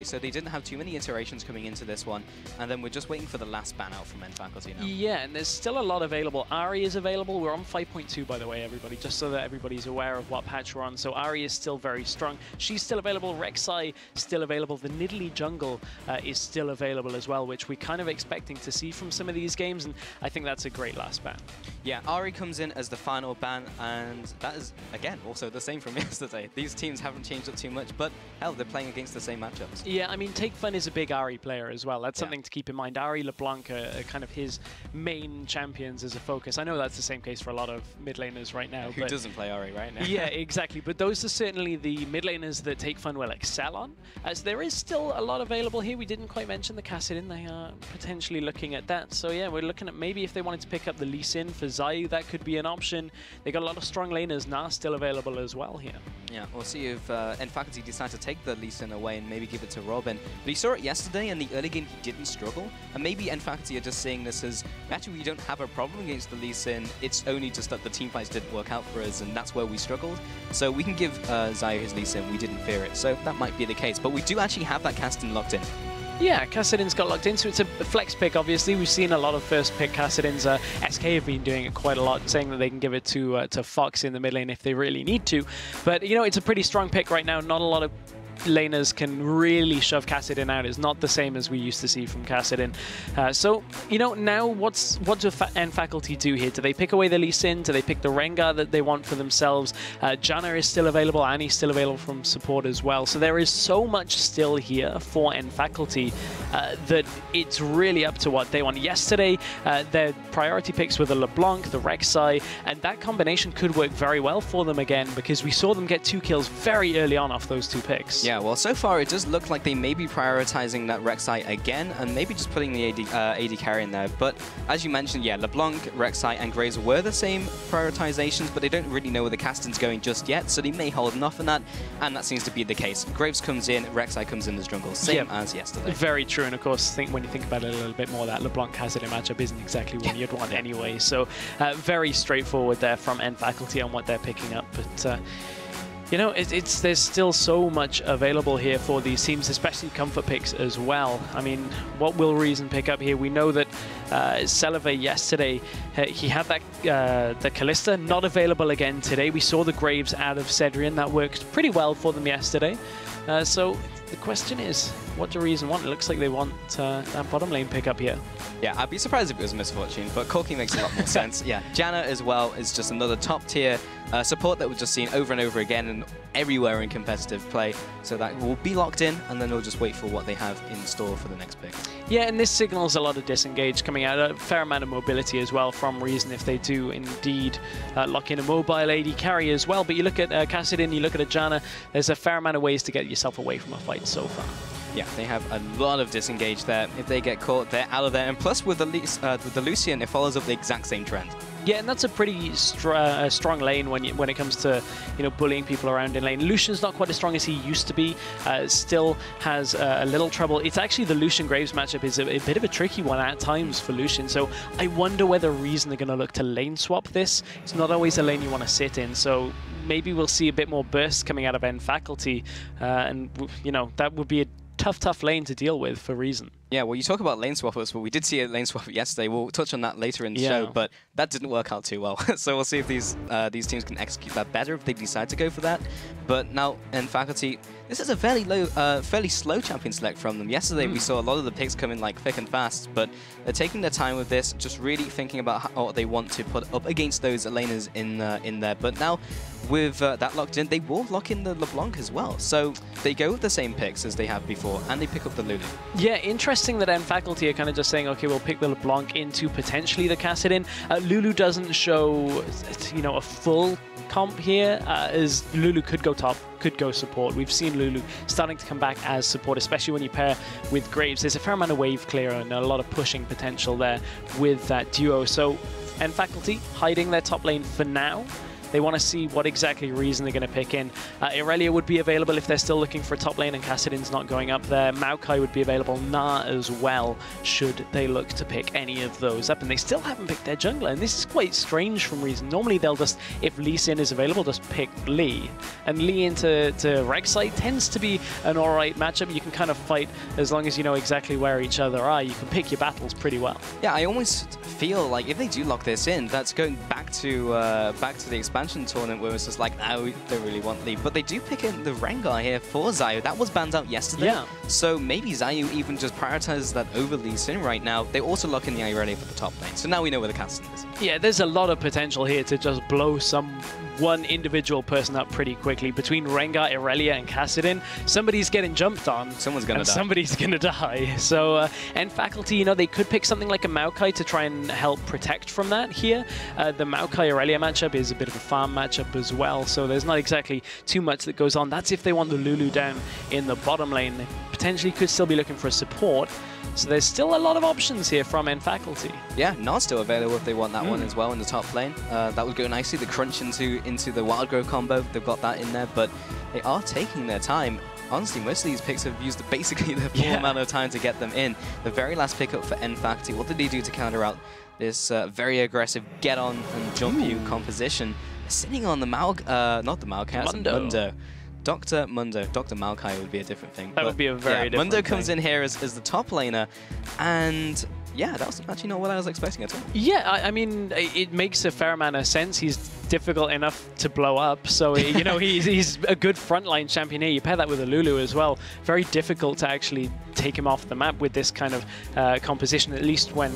So they didn't have too many iterations coming into this one, and then we're just waiting for the last ban out from Faculty now. Yeah, and there's still a lot available. Ari is available. We're on 5.2, by the way, everybody, just so that everybody's aware of what patch we're on. So Ari is still very strong. She's still available. Rek'Sai still available. The Nidalee jungle is still available as well, which we're kind of expecting to see from some of these games, and I think that's a great last ban. Yeah, Ari comes in as the final ban, and that is, again, also the same from yesterday. These teams haven't changed up too much, but hell, they're playing against the same matchups. Yeah, I mean, Take Fun is a big Ari player as well. That's something to keep in mind. Ari, LeBlanc are kind of his main champions as a focus. I know that's the same case for a lot of mid laners right now. Who doesn't play Ari right now? Yeah, exactly. But those are certainly the mid laners that Take Fun will excel on. As there is still a lot available here. We didn't quite mention the Kassadin. They are potentially looking at that. So yeah, we're looking at maybe if they wanted to pick up the Lee Sin for Zayu, that could be an option. They got a lot of strong laners now still available as well here. Yeah, we'll see if Faculty decide to take the Lee Sin away and maybe give it to Robin. But he saw it yesterday, in the early game he didn't struggle. And maybe Faculty are just seeing this as, actually we don't have a problem against the Lee Sin, it's only just that the team fights didn't work out for us, and that's where we struggled. So we can give Zayu his Lee Sin, we didn't fear it. So that might be the case. But we do actually have that Kassadin locked in. Yeah, Kassadin's got locked in, so it's a flex pick, obviously. We've seen a lot of first pick Kassadins. SK have been doing it quite a lot, saying that they can give it to Fox in the mid lane if they really need to. But, you know, it's a pretty strong pick right now. Not a lot of laners can really shove Kassadin out. It's not the same as we used to see from Kassadin. So, you know, now what do Faculty do here? Do they pick away the Lee Sin? Do they pick the Rengar that they want for themselves? Janna is still available. Annie's still available from support as well. So there is so much still here for Faculty that it's really up to what they want. Yesterday, their priority picks were the LeBlanc, the Rek'Sai, and that combination could work very well for them again because we saw them get 2 kills very early on off those 2 picks. Yeah, well, so far it does look like they may be prioritizing that Rek'Sai again, and maybe just putting the AD carry in there. But as you mentioned, yeah, LeBlanc, Rek'Sai, and Graves were the same prioritizations, but they don't really know where the Kassadin's going just yet, so they may hold enough on that, and that seems to be the case. Graves comes in, Rek'Sai comes in as jungle, same as yesterday. Very true, and of course, when you think about it a little bit more, that LeBlanc-Kassadin matchup isn't exactly one you'd want anyway, so very straightforward there from Faculty on what they're picking up, but you know, there's still so much available here for these teams, especially comfort picks as well. I mean, what will Reason pick up here? We know that Seleve yesterday, he had that the Kalista not available again today. We saw the Graves out of Cedrian. That worked pretty well for them yesterday. So the question is, what do Reason want? It looks like they want that bottom lane pickup here. Yeah, I'd be surprised if it was Misfortune, but Corki makes a lot more sense. Yeah, Janna as well is just another top tier support that we've just seen over and over again and everywhere in competitive play. So that will be locked in, and then we'll just wait for what they have in store for the next pick. Yeah, and this signals a lot of disengage coming out, a fair amount of mobility as well from Reason if they do indeed lock in a mobile AD carry as well. But you look at Kassadin, you look at a Janna, there's a fair amount of ways to get yourself away from a fight so far. Yeah, they have a lot of disengage there. If they get caught, they're out of there. And plus, with the Lucian, it follows up the exact same trend. Yeah, and that's a pretty strong lane when it comes to, you know, bullying people around in lane. Lucian's not quite as strong as he used to be. Still has a little trouble. It's actually the Lucian Graves matchup is a bit of a tricky one at times for Lucian. So I wonder whether Reason are going to look to lane swap this. It's not always a lane you want to sit in. So maybe we'll see a bit more burst coming out of Faculty, and you know, that would be a tough lane to deal with for Reason. Yeah, well, you talk about lane swappers, but we did see a lane swap yesterday. We'll touch on that later in the show, but that didn't work out too well. So we'll see if these teams can execute that better if they decide to go for that. But now in Faculty, this is a fairly slow champion select from them. Yesterday we saw a lot of the picks come in like thick and fast, but they're taking their time with this, just really thinking about what they want to put up against those laners in there. But now with that locked in, they will lock in the LeBlanc as well. So they go with the same picks as they have before, and they pick up the Lulu. Yeah, interesting that Faculty are kind of just saying, okay, we'll pick the LeBlanc into potentially the Kassadin. Lulu doesn't show, you know, a full comp here, as Lulu could go top, could go support. We've seen Lulu starting to come back as support, especially when you pair with Graves. There's a fair amount of wave clear and a lot of pushing potential there with that duo. So, Faculty hiding their top lane for now. They want to see what exactly reason they're going to pick in. Irelia would be available if they're still looking for a top lane and Kassadin's not going up there. Maokai would be available, Na as well, should they look to pick any of those up. And they still haven't picked their jungler, and this is quite strange from reason. Normally they'll just, if Lee Sin is available, just pick Lee. And Lee into Rek'Sai tends to be an alright matchup. You can kind of fight as long as you know exactly where each other are. You can pick your battles pretty well. Yeah, I almost feel like if they do lock this in, that's going back to the expansion tournament where it's just like, oh, we don't really want Lee. But they do pick in the Rengar here for Zayu. That was banned out yesterday. Yeah. So maybe Zayu even just prioritizes that over Lee Sin right now. They also lock in the Irelia for the top lane. So now we know where the Kassadin is. Yeah, there's a lot of potential here to just blow one individual person up pretty quickly. Between Rengar, Irelia, and Kassadin, somebody's getting jumped on. Someone's going to die. Somebody's going to die. So, and Faculty, you know, they could pick something like a Maokai to try and help protect from that here. The Maokai-Irelia matchup is a bit of a farm matchup as well, so there's not exactly too much that goes on. That's if they want the Lulu down in the bottom lane. They potentially could still be looking for a support. So there's still a lot of options here from Faculty. Yeah, Nard's still available if they want that one as well in the top lane. That would go nicely. The crunch into the Wild Growth combo, they've got that in there, but they are taking their time. Honestly, most of these picks have used basically the full amount of time to get them in. The very last pickup for Faculty, what did they do to counter out this very aggressive get on and jump you composition? They're sitting on the not the Maokai, Mundo. Dr. Mundo. Dr. Maokai would be a different thing. That would be a very different Mundo thing. comes in here as the top laner, and yeah, that was actually not what I was expecting at all. Yeah, I mean, it makes a fair amount of sense. He's difficult enough to blow up, so you know he's a good frontline champion here. You pair that with a Lulu as well. Very difficult to actually take him off the map with this kind of composition, at least when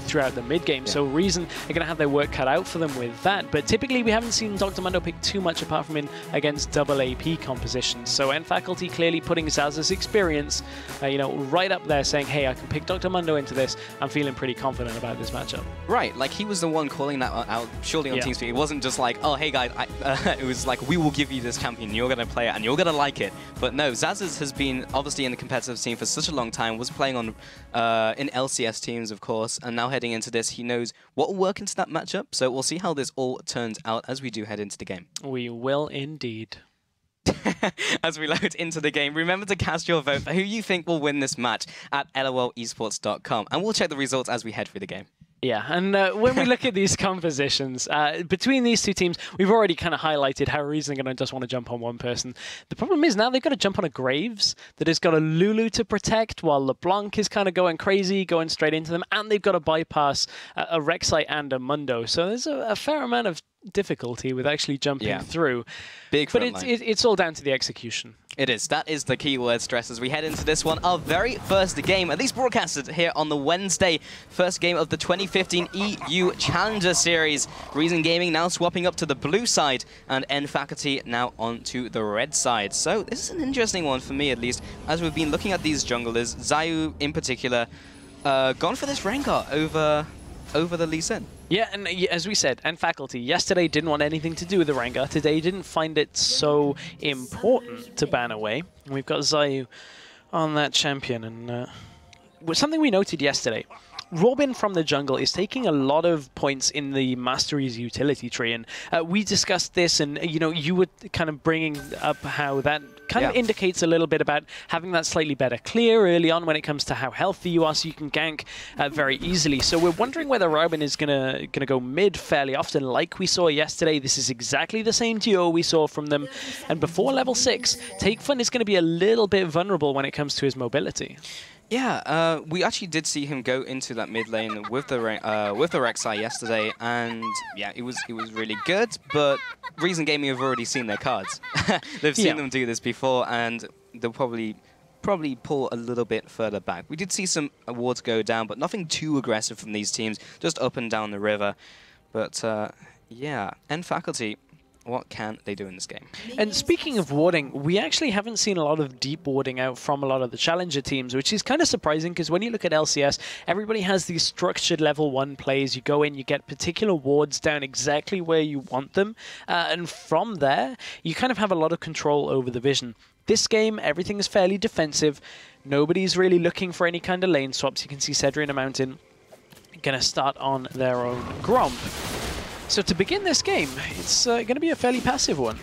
throughout the mid game. Yeah. So Reason are going to have their work cut out for them with that. But typically we haven't seen Dr. Mundo pick too much apart from in against double AP compositions. So Faculty clearly putting Zaz's experience, you know, right up there, saying, hey, I can pick Dr. Mundo into this. I'm feeling pretty confident about this matchup. Right, like he was the one calling that out surely on TeamSpeak. It wasn't just like, oh, hey guys, it was like, we will give you this champion, you're going to play it, and you're going to like it. But no, Zaz's has been obviously in the competitive scene for such a long time, was playing on in LCS teams, of course, and now heading into this, he knows what will work into that matchup. So we'll see how this all turns out as we do head into the game. We will indeed. As we load into the game, remember to cast your vote for who you think will win this match at lolesports.com, and we'll check the results as we head through the game. Yeah, and when we look at these compositions, between these two teams, we've already kind of highlighted how Reason are going to just want to jump on one person. The problem is now they've got to jump on a Graves that has got a Lulu to protect, while LeBlanc is kind of going crazy, going straight into them, and they've got to bypass a Rek'Sai and a Mundo. So there's a fair amount of difficulty with actually jumping through. Big but it's all down to the execution. It is. That is the keyword stress as we head into this one. Our very first game, at least broadcasted here on the Wednesday. First game of the 2015 EU Challenger Series. Reason Gaming now swapping up to the blue side, and Faculty now onto the red side. So this is an interesting one for me, at least, as we've been looking at these junglers. Zayu, in particular, gone for this Rengar over the Lee Sin. Yeah, and as we said, Faculty yesterday didn't want anything to do with the Rengar. Today didn't find it so important to ban away. And we've got Zayu on that champion. And something we noted yesterday, Robin from the jungle is taking a lot of points in the Mastery's utility tree. And we discussed this, and you know, you were kind of bringing up how that kind of indicates a little bit about having that slightly better clear early on when it comes to how healthy you are, so you can gank very easily. So we're wondering whether Robin is gonna go mid fairly often, like we saw yesterday. This is exactly the same duo we saw from them. And before level 6, Takefun is going to be a little bit vulnerable when it comes to his mobility. Yeah, we actually did see him go into that mid lane with the Rek'Sai yesterday, and yeah, it was really good. But Reason Gaming have already seen their cards. They've seen them do this before, and they'll probably pull a little bit further back. We did see some wards go down, but nothing too aggressive from these teams, just up and down the river. But yeah, Faculty, what can they do in this game? And speaking of warding, we actually haven't seen a lot of deep warding out from a lot of the challenger teams, which is kind of surprising because when you look at LCS, everybody has these structured level 1 plays. You go in, you get particular wards down exactly where you want them, and from there, you kind of have a lot of control over the vision. This game, everything is fairly defensive. Nobody's really looking for any kind of lane swaps. You can see Cedric and a Mountain going to start on their own Gromp. So to begin this game, it's going to be a fairly passive one.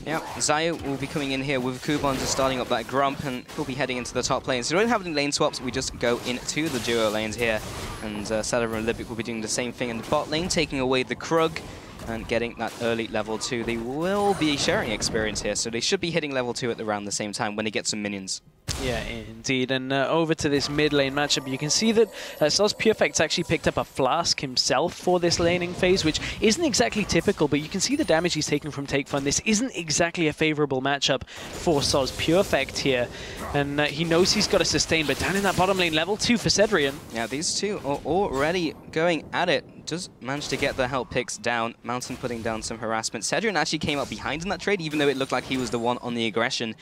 Yeah, Zayu will be coming in here with Kuban just starting up that Grump, and he'll be heading into the top lane. So we don't have any lane swaps, we just go into the duo lanes here. And Celeber and Libic will be doing the same thing in the bot lane, taking away the Krug and getting that early level 2. They will be sharing experience here, so they should be hitting level 2 at around the same time when they get some minions. Yeah, indeed. And over to this mid lane matchup, you can see that SozPureFect's actually picked up a Flask himself for this laning phase, which isn't exactly typical, but you can see the damage he's taking from Take Fun. This isn't exactly a favorable matchup for SozPureFect here. And he knows he's got to sustain, but down in that bottom lane, level 2 for Cedrian. Yeah, these two are already going at it. Just managed to get the help picks down. Mountain putting down some harassment. Cedrian actually came up behind in that trade, even though it looked like he was the one on the aggression.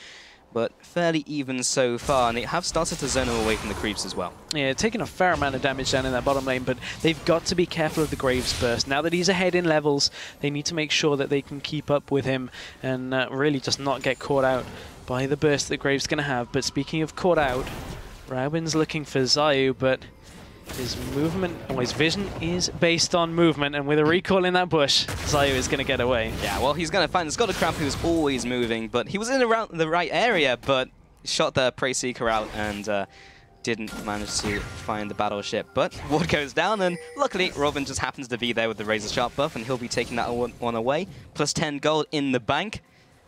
But fairly even so far, and they have started to zone him away from the creeps as well. Yeah, taking a fair amount of damage down in that bottom lane, but they've got to be careful of the Graves burst. Now that he's ahead in levels, they need to make sure that they can keep up with him and really just not get caught out by the burst that Graves is going to have. But speaking of caught out, Robin's looking for Zayu, but his movement, or his vision is based on movement, and with a recall in that bush, Zayu is going to get away. Yeah, well, he's going to find Scott Crab, who's always moving, but he was in around the right area, but shot the Prey Seeker out and didn't manage to find the battleship. But ward goes down, and luckily Robin just happens to be there with the Razor Sharp buff, and he'll be taking that one away. Plus 10 gold in the bank.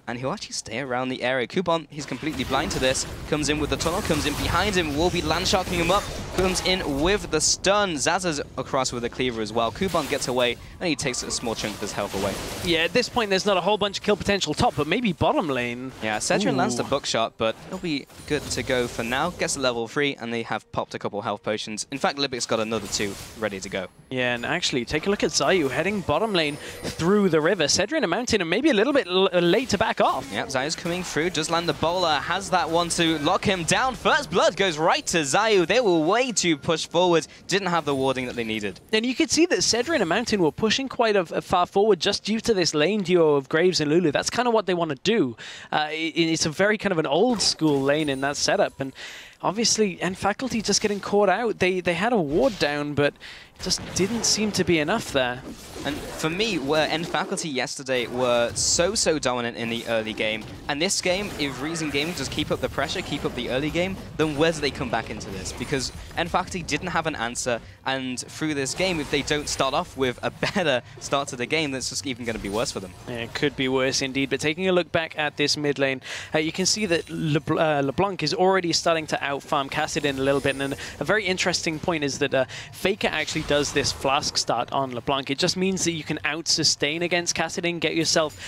And he'll actually stay around the area. Kuban, he's completely blind to this. Comes in with the tunnel, comes in behind him, will be landsharking him up. Comes in with the stun. Zaza's across with a cleaver as well. Kuban gets away, and he takes a small chunk of his health away. Yeah, at this point, there's not a whole bunch of kill potential top, but maybe bottom lane. Yeah, Cedric lands the bookshot, but he'll be good to go for now. Gets a level 3, and they have popped a couple health potions. In fact, Libic's got another 2 ready to go. Yeah, and actually, take a look at Zayu heading bottom lane through the river. Cedric and a mountain, and maybe a little bit late to back off. Yep, Zayu's coming through, just land the bowler, has that one to lock him down. First blood goes right to Zayu. They were way too pushed forward, didn't have the warding that they needed. And you could see that Cedric and Mountain were pushing quite a far forward just due to this lane duo of Graves and Lulu. That's kind of what they want to do. It's a very kind of an old school lane in that setup, and obviously, and Faculty just getting caught out. They had a ward down, but it just didn't seem to be enough there. And for me, where End Faculty yesterday were so dominant in the early game, and this game, if Reason Gaming just keep up the pressure, keep up the early game, then where do they come back into this? Because End Faculty didn't have an answer, and through this game, if they don't start off with a better start to the game, that's just even going to be worse for them. Yeah, it could be worse indeed, but taking a look back at this mid lane, you can see that LeBlanc is already starting to out-farm Cassidin a little bit, and a very interesting point is that Faker actually does this Flask start on LeBlanc. It just means that you can out-sustain against Cassidin, get yourself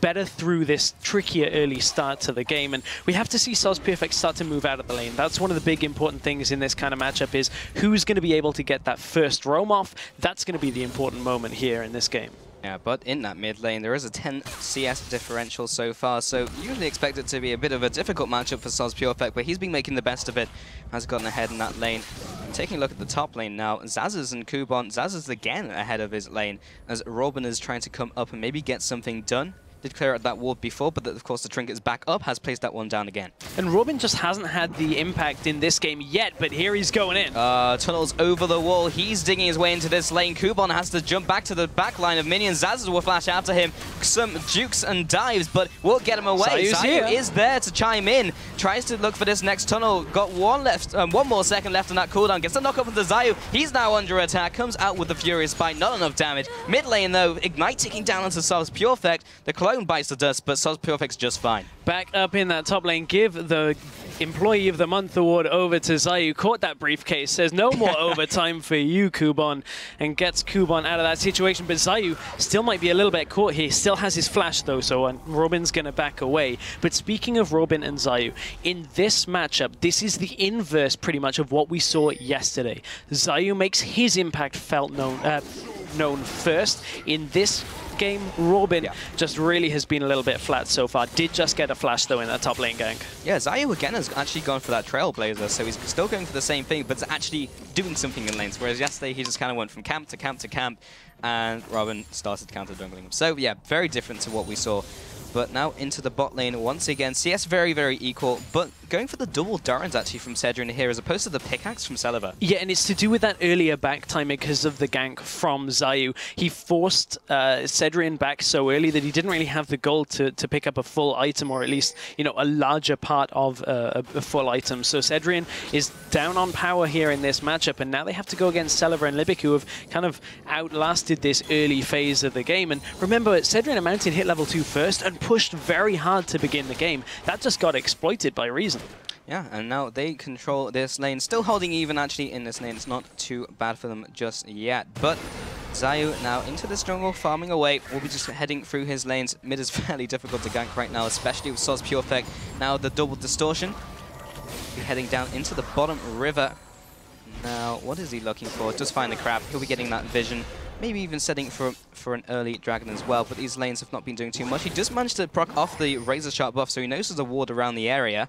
better through this trickier early start to the game, and we have to see SozPureFect start to move out of the lane. That's one of the big important things in this kind of matchup, is who's going to be able to get that first roam off. That's going to be the important moment here in this game. Yeah, but in that mid lane, there is a 10 CS differential so far, so usually expect it to be a bit of a difficult matchup for SozPureFect, but he's been making the best of it, has gotten ahead in that lane. And taking a look at the top lane now, Zazas and Kuban. Zazas again ahead of his lane, as Robin is trying to come up and maybe get something done. Did clear out that ward before, but of course the trinket's back up, has placed that one down again. And Robin just hasn't had the impact in this game yet, but here he's going in. Tunnels over the wall, he's digging his way into this lane. Kuban has to jump back to the back line of minions. Zazas will flash after him. Some jukes and dives, but won't get him away. Zayu is there to chime in. Tries to look for this next tunnel. Got one more second left on that cooldown. Gets a knock up with the Zayu. He's now under attack. Comes out with the Furious Bite. Not enough damage. Mid lane though, Ignite ticking down onto SozPureFect. The clone bites the dust, but SozPureFect's just fine. Back up in that top lane, give the Employee of the Month award over to Zayu. Caught that briefcase, says no more overtime for you, Kuban, and gets Kuban out of that situation. But Zayu still might be a little bit caught here. Still has his flash though, so Robin's going to back away. But speaking of Robin and Zayu, in this matchup, this is the inverse pretty much of what we saw yesterday. Zayu makes his impact felt known first. In this game, Robin just really has been a little bit flat so far. Did just get a flash though in that top lane gank. Yeah, Zayu again has actually gone for that Trailblazer, so he's still going for the same thing, but it's actually doing something in lanes, whereas yesterday he just kind of went from camp to camp to camp, and Robin started counter-jungling him. So yeah, very different to what we saw. But now into the bot lane once again. CS very equal, but going for the double Durans actually from Cedrian here as opposed to the pickaxe from Celiva. Yeah, and it's to do with that earlier back timing because of the gank from Zayu. He forced Cedrian back so early that he didn't really have the gold to pick up a full item, or at least, you know, a larger part of a full item. So Cedrian is down on power here in this matchup, and now they have to go against Celiva and Libic, who have kind of outlasted this early phase of the game. And remember, Cedrian mounted hit level 2 first and pushed very hard to begin the game. That just got exploited by Reason. Yeah, and now they control this lane. Still holding even, actually, in this lane. It's not too bad for them just yet. But Zayu now into this jungle, farming away. Will be just heading through his lanes. Mid is fairly difficult to gank right now, especially with Sod's Pure Effect. Now the double distortion. Be heading down into the bottom river. Now, what is he looking for? Just find the crab. He'll be getting that vision. Maybe even setting for an early dragon as well, but these lanes have not been doing too much. He just managed to proc off the Razor Sharp buff, so he knows there's a ward around the area,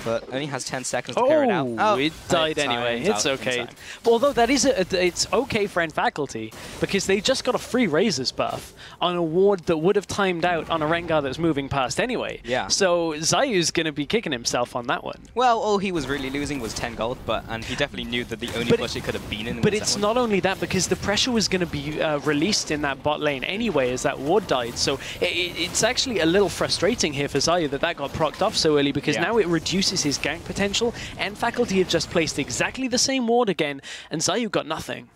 but only has 10 seconds to clear it out. Oh, it died anyway. It's okay. Although that is it's okay for End Faculty, because they just got a free Razor's buff on a ward that would have timed out on a Rengar that's moving past anyway. Yeah. So Zayu's going to be kicking himself on that one. Well, all he was really losing was 10 gold, and he definitely knew that the only push it could have been in. But it's not only that, because the pressure was going to be released in that bot lane anyway as that ward died. So it's actually a little frustrating here for Zayu that got procced off so early, because now it reduces his gank potential, and Faculty have just placed exactly the same ward again, and Zayu got nothing.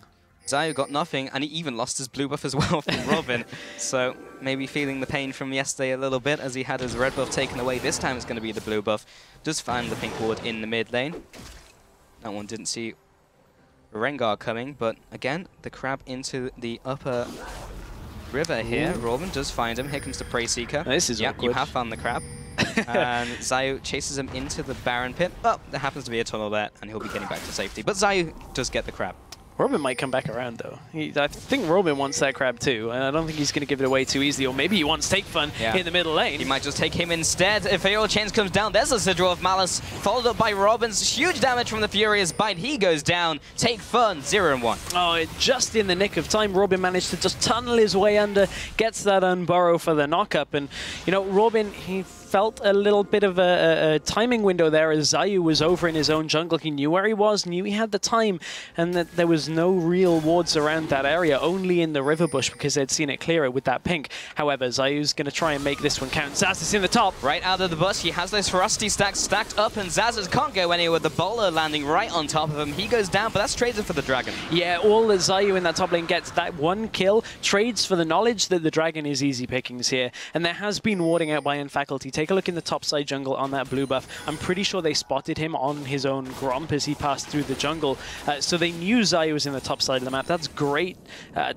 Zayu got nothing, and he even lost his blue buff as well from Robin. So maybe feeling the pain from yesterday a little bit as he had his red buff taken away. This time it's going to be the blue buff. Just find the pink ward in the mid lane. That one didn't see Rengar coming, but again, the crab into the upper river here. Robin does find him. Here comes the Prey Seeker. This is awkward. You have found the crab. And Zayu chases him into the Baron pit. Oh, there happens to be a tunnel there, and he'll be getting back to safety. But Zayu does get the crab. Robin might come back around, though. I think Robin wants that crab, too, and I don't think he's going to give it away too easily. Or maybe he wants Take Fun in the middle lane. He might just take him instead. If Aerial Chains comes down, there's a Sidral of Malice, followed up by Robin's huge damage from the Furious Bite. He goes down. Take Fun, 0-1. Oh, just in the nick of time, Robin managed to just tunnel his way under, gets that Unburrow for the knockup. And, you know, Robin, he felt a little bit of a timing window there as Zayu was over in his own jungle. He knew where he was, knew he had the time, and that there was no real wards around that area, only in the river bush because they'd seen it clearer with that pink. However, Zayu's going to try and make this one count. Zaz is in the top. Right out of the bush, he has those ferocity stacks stacked up, and Zaz can't go anywhere with the bowler landing right on top of him. He goes down, but that's traded for the dragon. Yeah, all that Zayu in that top lane gets, that one kill, trades for the knowledge that the dragon is easy pickings here. And there has been warding out by End Faculty. Take a look in the top side jungle on that blue buff. I'm pretty sure they spotted him on his own Gromp as he passed through the jungle. So they knew Zayu was in the top side of the map. That's great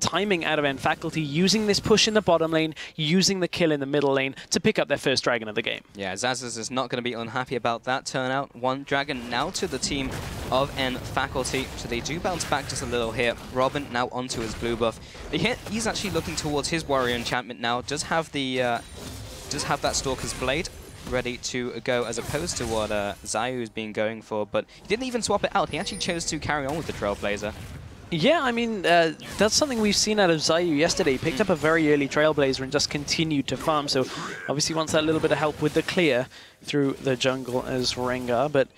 timing out of End Faculty, using this push in the bottom lane, using the kill in the middle lane to pick up their first dragon of the game. Yeah, Zazas is not going to be unhappy about that turnout. One dragon now to the team of End Faculty. So they do bounce back just a little here. Robin now onto his blue buff. He's actually looking towards his warrior enchantment now. Does have that Stalker's Blade ready to go, as opposed to what Zayu's been going for, but he didn't even swap it out. He actually chose to carry on with the Trailblazer. Yeah, I mean, that's something we've seen out of Zayu yesterday. He picked up a very early Trailblazer and just continued to farm, so obviously wants that little bit of help with the clear through the jungle as Rengar, but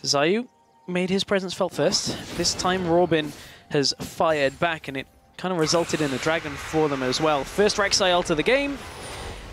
Zayu made his presence felt first. This time Robin has fired back, and it kind of resulted in a dragon for them as well. First Rek'Sai ult of the game.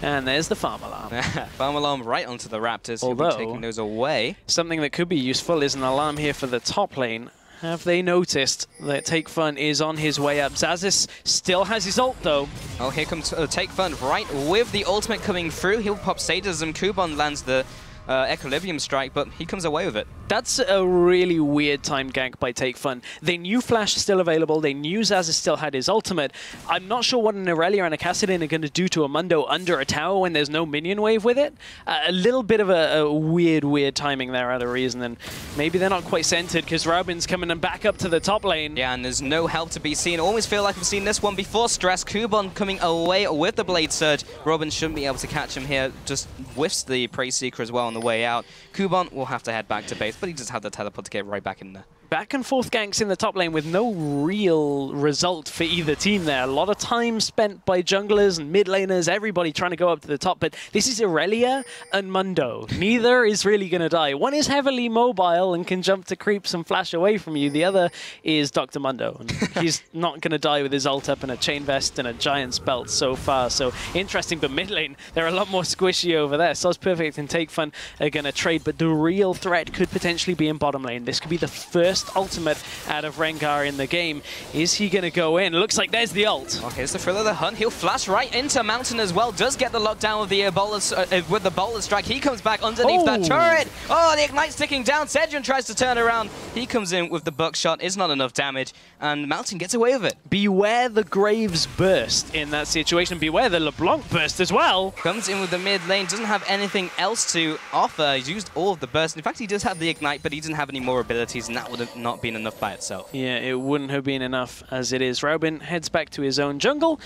And there's the farm alarm. Farm alarm right onto the Raptors, who'll be taking those away. Something that could be useful is an alarm here for the top lane. Have they noticed that Take Fun is on his way up? Zazis still has his ult, though. Oh, here comes Take Fun right with the ultimate coming through. He'll pop Sadism. Kuban lands the Equilibrium Strike, but he comes away with it. That's a really weird timed gank by Take Fun. They knew Flash is still available. They knew Zaz still had his ultimate. I'm not sure what an Irelia and a Kassadin are going to do to a Mundo under a tower when there's no minion wave with it. A little bit of a weird timing there out of Reason, and maybe they're not quite centered because Robin's coming and back up to the top lane. Yeah, and there's no help to be seen. Always feel like I've seen this one before. Stress. Kuban coming away with the Blade Surge. Robin shouldn't be able to catch him here. Just whiffs the Prey Seeker as well on the way out. Kuban will have to head back to base, but he just had the teleport to get right back in there. back and forth ganks in the top lane with no real result for either team there. A lot of time spent by junglers and mid laners, everybody trying to go up to the top, but this is Irelia and Mundo. Neither is really going to die. One is heavily mobile and can jump to creeps and flash away from you. The other is Dr. Mundo, and he's not going to die with his ult up and a chain vest and a giant's belt so far. So interesting, but mid lane, they're a lot more squishy over there. Soz Perfect and Take Fun are going to trade, but the real threat could potentially be in bottom lane. This could be the first ultimate out of Rengar in the game. Is he going to go in? Looks like there's the ult. Oh, here's the thrill of the hunt. He'll flash right into Mountain as well. Does get the lockdown with the boulder strike. He comes back underneath that turret. Oh, the Ignite's ticking down. Sedrin tries to turn around. He comes in with the buckshot. Is not enough damage, and Mountain gets away with it. Beware the Graves burst in that situation. Beware the LeBlanc burst as well. Comes in with the mid lane. Doesn't have anything else to offer. He's used all of the burst. In fact, he does have the Ignite, but he didn't have any more abilities, and that would have not been enough by itself. Yeah, it wouldn't have been enough as it is. Raubin heads back to his own jungle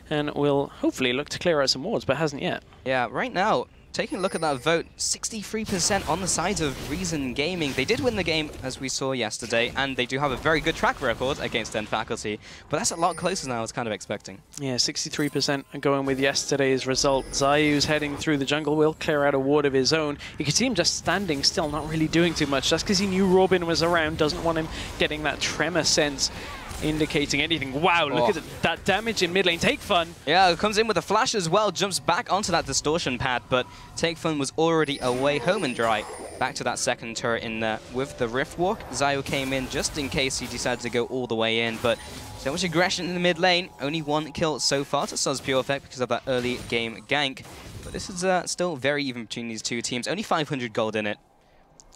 and will hopefully look to clear out some wards, but hasn't yet. Yeah, right now, taking a look at that vote, 63% on the side of Reason Gaming. They did win the game, as we saw yesterday, and they do have a very good track record against End Faculty, but that's a lot closer than I was kind of expecting. Yeah, 63% going with yesterday's result. Zayu's heading through the jungle, will clear out a ward of his own. You can see him just standing still, not really doing too much, just because he knew Robin was around, doesn't want him getting that tremor sense indicating anything. Wow, look at that damage in mid lane. Take Fun. Yeah, it comes in with a flash as well, jumps back onto that distortion pad, but Take Fun was already away home and dry. Back to that second turret in there with the Rift Walk. Zayu came in just in case he decided to go all the way in, but so much aggression in the mid lane. Only one kill so far to Soz Pure Effect because of that early game gank. But this is still very even between these two teams. Only 500 gold in it.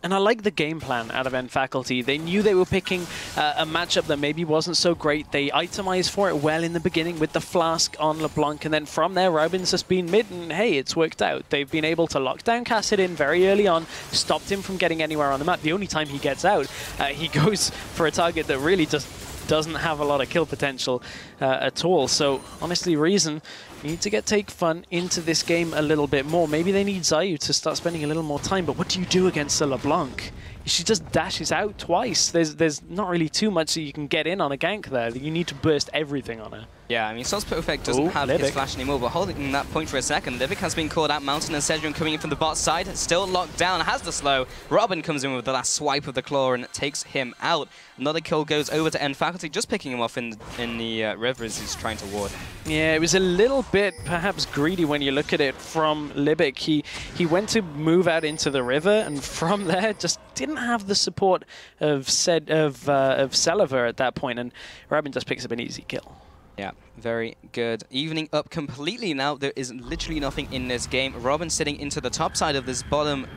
And I like the game plan out of End Faculty. They knew they were picking a matchup that maybe wasn't so great. They itemized for it well in the beginning with the flask on LeBlanc, and then from there, Raubin's just been mid, and hey, it's worked out. They've been able to lock down Kassadin very early on, stopped him from getting anywhere on the map. The only time he gets out, he goes for a target that really just doesn't have a lot of kill potential at all. So honestly, Reason need to get Take Fun into this game a little bit more. Maybe they need Zayu to start spending a little more time, but what do you do against a LeBlanc? She just dashes out twice. There's not really too much that you can get in on a gank there. You need to burst everything on her. Yeah, I mean, Soz Perfect doesn't have his flash anymore, but holding that point for a second. Libic has been called out. Mountain and Sedrin coming in from the bot side. Still locked down, has the slow. Robin comes in with the last swipe of the claw and takes him out. Another kill goes over to End Faculty, just picking him off in the river as he's trying to ward. Yeah, it was a little bit perhaps greedy when you look at it from Libic. He went to move out into the river, and from there just didn't have the support of Seliver at that point, and Robin just picks up an easy kill. Yeah, very good. Evening up completely now. There is literally nothing in this game. Robin sitting into the top side of this bottom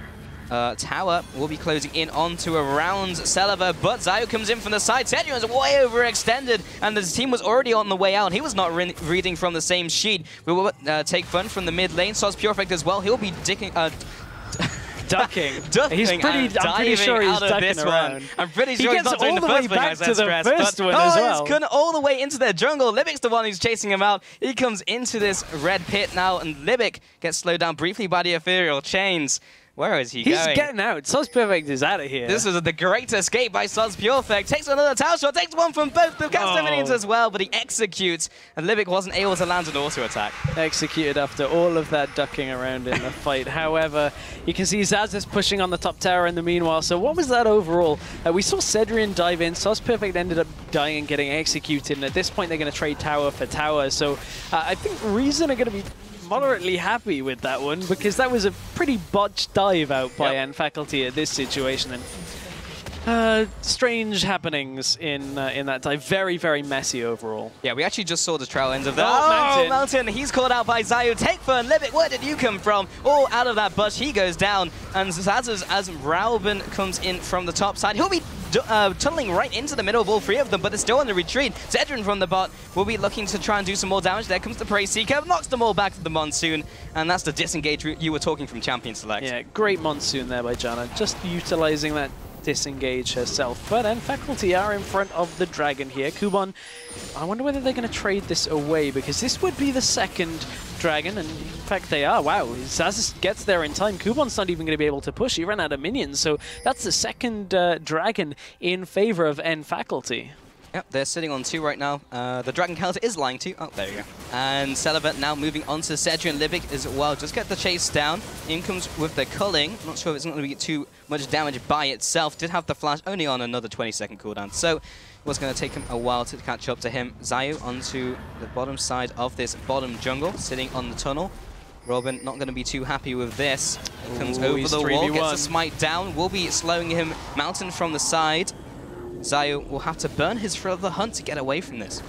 tower. Will be closing in onto around Seliver, but Zayu comes in from the side. Sedrin is way overextended, and the team was already on the way out. He was not reading from the same sheet. We will Take Fun from the mid lane. Soz Pure Effect as well. He'll be ducking. I'm pretty sure he's ducking around. I'm pretty sure he's not doing the first thing I said, Stress. He's gone all the way into their jungle. Libic's the one who's chasing him out. He comes into this red pit now, and Libic gets slowed down briefly by the ethereal chains. Where is he going? He's getting out. Soz Perfect is out of here. This is the great escape by Soz Pure Effect. Takes another tower shot, takes one from both the cast minions as well, but he executes, and Libic wasn't able to land an auto attack. Executed after all of that ducking around in the fight. However, you can see Zaz is pushing on the top tower in the meanwhile. So what was that overall? We saw Sedrin dive in. Soz Perfect ended up dying and getting executed, and at this point they're going to trade tower for tower. So I think Reason are going to be moderately happy with that one, because that was a pretty botched dive out by End Faculty at this situation, and strange happenings in that dive. Very, very messy overall. Yeah, we actually just saw the trail end of that. Mountain! He's called out by Zayu. Take Fun, Libic, where did you come from? All out of that bush, he goes down, and Zazuz, as Raubin comes in from the top side, he'll be tunneling right into the middle of all three of them, but they're still on the retreat. Sedrin from the bot will be looking to try and do some more damage. There comes the Prey Seeker, knocks them all back to the Monsoon, and that's the disengage you were talking from Champion Select. Yeah, great Monsoon there by Janna, just utilizing that disengage herself. But Faculty are in front of the Dragon here. Kubon, I wonder whether they're going to trade this away, because this would be the second Dragon, and in fact they are. Wow, Zaz gets there in time. Kubon's not even going to be able to push. He ran out of minions, so that's the second Dragon in favor of Faculty. Yep, they're sitting on 2 right now. The Dragon counter is lying to. Oh, there you go. And Celivet now moving on to Cedric and Libic as well. Just get the chase down. In comes with the culling. Not sure if it's not going to be too much damage by itself. Did have the flash only on another 20-second cooldown. So it was going to take him a while to catch up to him. Zayu onto the bottom side of this bottom jungle, sitting on the tunnel. Robin not going to be too happy with this. Comes over the wall, gets a smite down. Will be slowing him. Mountain from the side. Zayu will have to burn his Thrill of the Hunt to get away from this.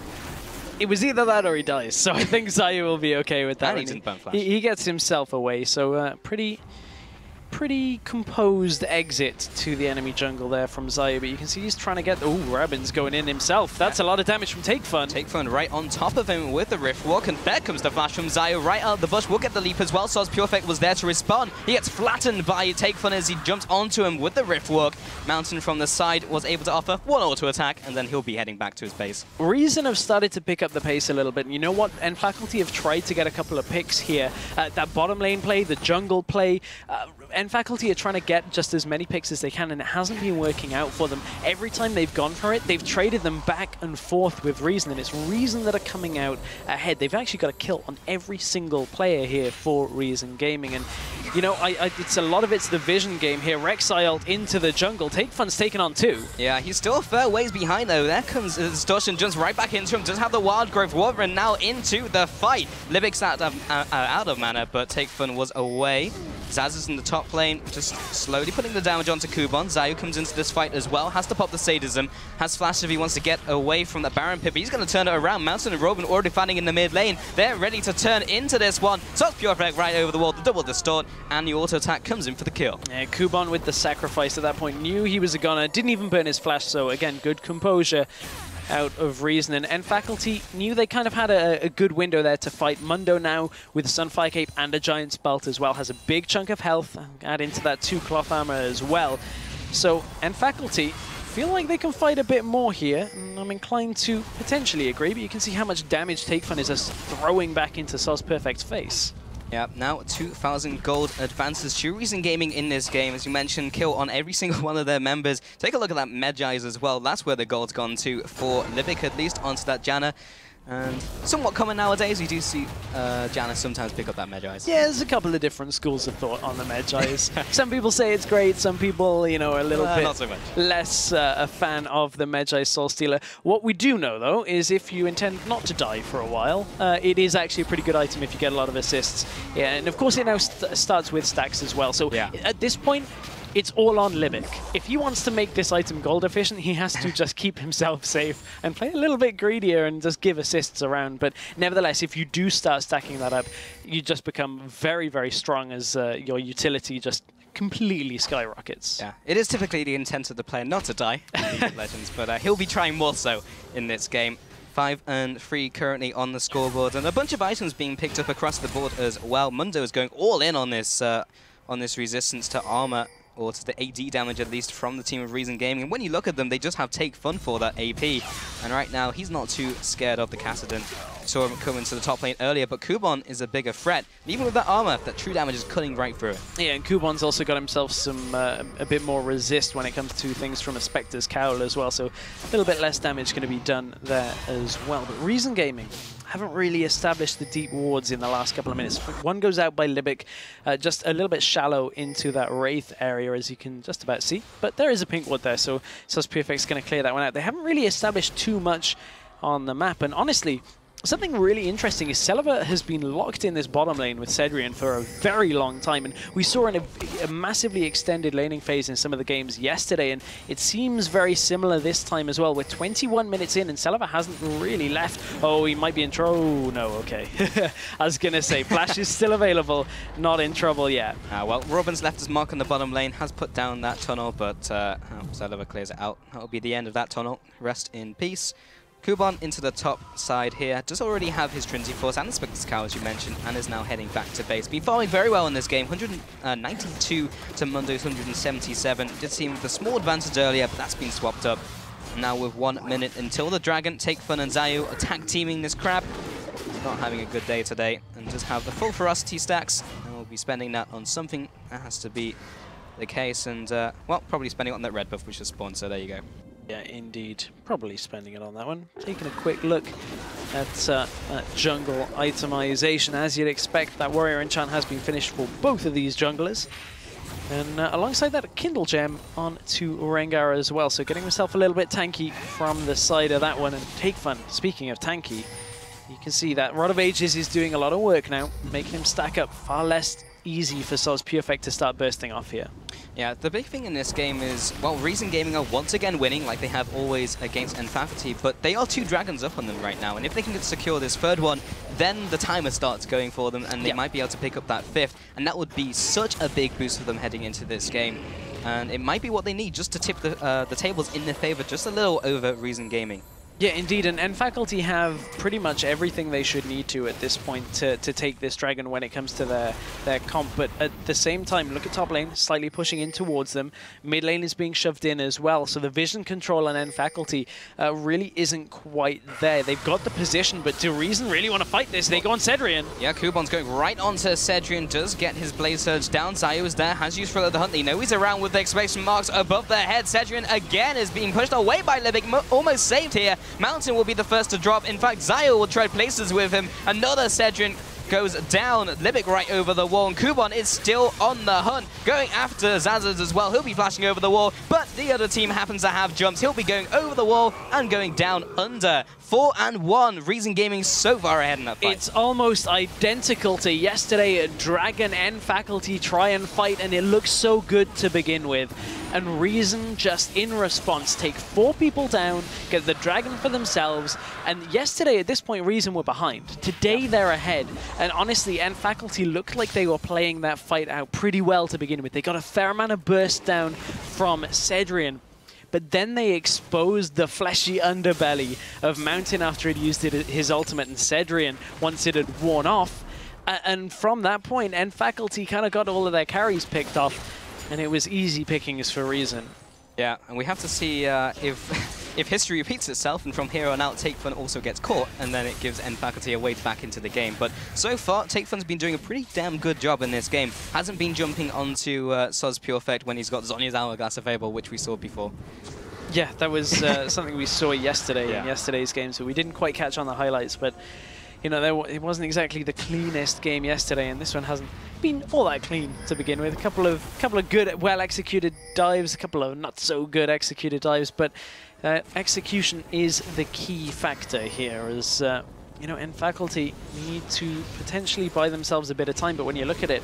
It was either that or he dies, so I think Zayu will be okay with that. And he didn't burn flash. He gets himself away, so pretty composed exit to the enemy jungle there from Zayu, but you can see he's trying to get... Oh, Rabin's going in himself. That's a lot of damage from Takefun. Takefun right on top of him with the Rift Walk, and there comes the flash from Zayu right out of the bush. We'll get the leap as well. Soz Pure Effect was there to respond. He gets flattened by Takefun as he jumps onto him with the Rift Walk. Mountain from the side was able to offer one auto attack, and then he'll be heading back to his base. Reason have started to pick up the pace a little bit, and you know what? Faculty have tried to get a couple of picks here. That bottom lane play, the jungle play, Faculty are trying to get just as many picks as they can, and it hasn't been working out for them. Every time they've gone for it, they've traded them back and forth with Reason, and it's Reason that are coming out ahead. They've actually got a kill on every single player here for Reason Gaming, and you know, it's a lot of it's the vision game here. Rek'Sai ult into the jungle. Takefun's taken on 2. Yeah, he's still a fair ways behind though. There comes Distortion, jumps right back into him. Does have the Wild Growth Warren now into the fight. Libic's out of mana, but Takefun was away. Zaz is in the top lane, just slowly putting the damage onto Kubon. Zayu comes into this fight as well, has to pop the Sadism, has flash if he wants to get away from that Baron Pit, but he's going to turn it around. Mountain and Robin already fighting in the mid lane. They're ready to turn into this one. So it's Pure Effect right over the wall, the double distort, and the auto attack comes in for the kill. Yeah, Kubon with the sacrifice at that point knew he was a gunner, didn't even burn his flash, so again, good composure out of Reason, and Faculty knew they kind of had a good window there to fight. Mundo now with a Sunfire Cape and a Giant's Belt as well, has a big chunk of health, add into that 2 cloth armor as well. So, Faculty feel like they can fight a bit more here, and I'm inclined to potentially agree, but you can see how much damage Takefun is just throwing back into Soz Perfect's face. Yeah, now 2,000 gold advances to Reason Gaming in this game. As you mentioned, kill on every single one of their members. Take a look at that Medjai's as well. That's where the gold's gone to for Libic, at least, onto that Janna. And somewhat common nowadays, you do see Janna sometimes pick up that Medjai's. Yeah, there's a couple of different schools of thought on the Medjai's. Some people say it's great, some people, you know, are a little bit not so much. less a fan of the Medjai Soul Stealer. What we do know, though, is if you intend not to die for a while, it is actually a pretty good item if you get a lot of assists. Yeah, and of course it now starts with stacks as well. So yeah, at this point, it's all on Libic. If he wants to make this item gold efficient, he has to just keep himself safe and play a little bit greedier and just give assists around. But nevertheless, if you do start stacking that up, you just become very, very strong as your utility just completely skyrockets. Yeah, it is typically the intent of the player not to die in League of Legends, but he'll be trying more so in this game. 5 and 3 currently on the scoreboard, and a bunch of items being picked up across the board as well. Mundo is going all in on this resistance to armor, or to the AD damage at least, from the team of Reason Gaming. And when you look at them, they just have Takefun for that AP. And right now, he's not too scared of the Kassadin. Saw him come into the top lane earlier, but Kubon is a bigger threat. And even with that armor, that true damage is cutting right through it. Yeah, and Kubon's also got himself some a bit more resist when it comes to things from a Spectre's Cowl as well, so a little bit less damage going to be done there as well. But Reason Gaming haven't really established the deep wards in the last couple of minutes. One goes out by Libic, just a little bit shallow into that Wraith area, as you can just about see. But there is a pink ward there, so Soz Perfect's going to clear that one out. They haven't really established too much on the map, and honestly, something really interesting is Celivet has been locked in this bottom lane with Cedrian for a very long time, and we saw in a massively extended laning phase in some of the games yesterday, and it seems very similar this time as well. We're 21 minutes in, and Celivet hasn't really left. Oh, he might be in trouble. Oh, no, okay. I was going to say, Flash is still available, not in trouble yet. Well, Robin's left his mark on the bottom lane, has put down that tunnel, but Celivet clears it out. That'll be the end of that tunnel. Rest in peace. Kuban into the top side here. Does already have his Trinity Force and the Spectre's Cow, as you mentioned, and is now heading back to base. Been following very well in this game. 192 to Mundo's 177. Did seem with a small advantage earlier, but that's been swapped up. Now with 1 minute until the Dragon, Take Fun and Zayu attack teaming this crab. Not having a good day today, and just have the full ferocity stacks. And we'll be spending that on something that has to be the case, and well, probably spending it on that red buff which has spawned, so there you go. Yeah, indeed. Probably spending it on that one. Taking a quick look at jungle itemization. As you'd expect, that warrior enchant has been finished for both of these junglers. And alongside that, a Kindle Gem on to Rengar as well. So getting himself a little bit tanky from the side of that one. And Take Fun, speaking of tanky, you can see that Rod of Ages is doing a lot of work now, making him stack up far less easy for Soz Purefect to start bursting off here. Yeah, the big thing in this game is, well, Reason Gaming are once again winning, like they have always against N-Faculty, but they are 2 dragons up on them right now, and if they can secure this 3rd one, then the timer starts going for them, and they might be able to pick up that 5th, and that would be such a big boost for them heading into this game. And it might be what they need just to tip the tables in their favor just a little over Reason Gaming. Yeah, indeed, and Faculty have pretty much everything they should need to at this point to take this dragon when it comes to their comp, but at the same time, look at top lane, slightly pushing in towards them. Mid lane is being shoved in as well, so the vision control on Faculty really isn't quite there. They've got the position, but do Reason really want to fight this? They go on Cedrian. Yeah, Kuban's going right onto Cedrian, does get his Blaze Surge down. Zayu is there, has used Thriller the Hunt. They know he's around with the exclamation marks above their head. Cedrian again is being pushed away by Libic, almost saved here. Mountain will be the first to drop. In fact, Zayu will trade places with him. Another Cedrian goes down. Libic right over the wall, and Kuban is still on the hunt, going after Zazaz as well. He'll be flashing over the wall, but the other team happens to have jumps. He'll be going over the wall and going down under. 4-1. Reason Gaming so far ahead in that fight. It's almost identical to yesterday. Dragon and Faculty try and fight, and it looks so good to begin with. And Reason, just in response, take 4 people down, get the Dragon for themselves. And yesterday, at this point, Reason were behind. Today, they're ahead. And honestly, Faculty looked like they were playing that fight out pretty well to begin with. They got a fair amount of burst down from Cedrian. But then they exposed the fleshy underbelly of Mountain after he'd used his ultimate, and Cedrian once it had worn off. And from that point, Faculty kind of got all of their carries picked off, and it was easy pickings for Reason. Yeah, and we have to see if history repeats itself, and from here on out, Take Fun also gets caught, and then it gives N-Faculty a way back into the game. But so far, Take Fun's been doing a pretty damn good job in this game. Hasn't been jumping onto Soz Purefect when he's got Zhonya's Hourglass available, which we saw before. Yeah, that was something we saw yesterday in yesterday's game, so we didn't quite catch on the highlights, but you know, it wasn't exactly the cleanest game yesterday, and this one hasn't been all that clean to begin with. A couple of good, well-executed dives, a couple of not-so-good executed dives, but execution is the key factor here, as you know, N-Faculty need to potentially buy themselves a bit of time, but when you look at it,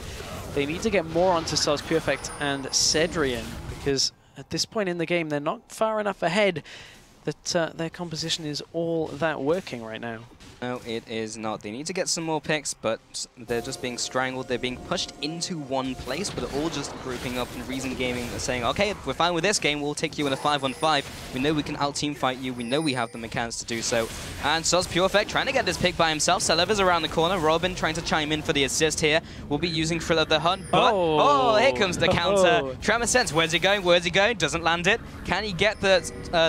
they need to get more onto Soz Purefect and Cedrian, because at this point in the game, they're not far enough ahead that their composition is all that working right now. No, it is not. They need to get some more picks, but they're just being strangled. They're being pushed into one place, but they're all just grouping up, and Reason Gaming are saying, okay, we're fine with this game. We'll take you in a 5-on-5. We know we can out-team fight you. We know we have the mechanics to do so. And Soz Purefect trying to get this pick by himself. Celeva's around the corner. Robin trying to chime in for the assist here. We'll be using Thriller the Hunt, but oh, here comes the counter. Tremor Sense, where's he going? Where's he going? Doesn't land it. Can he get the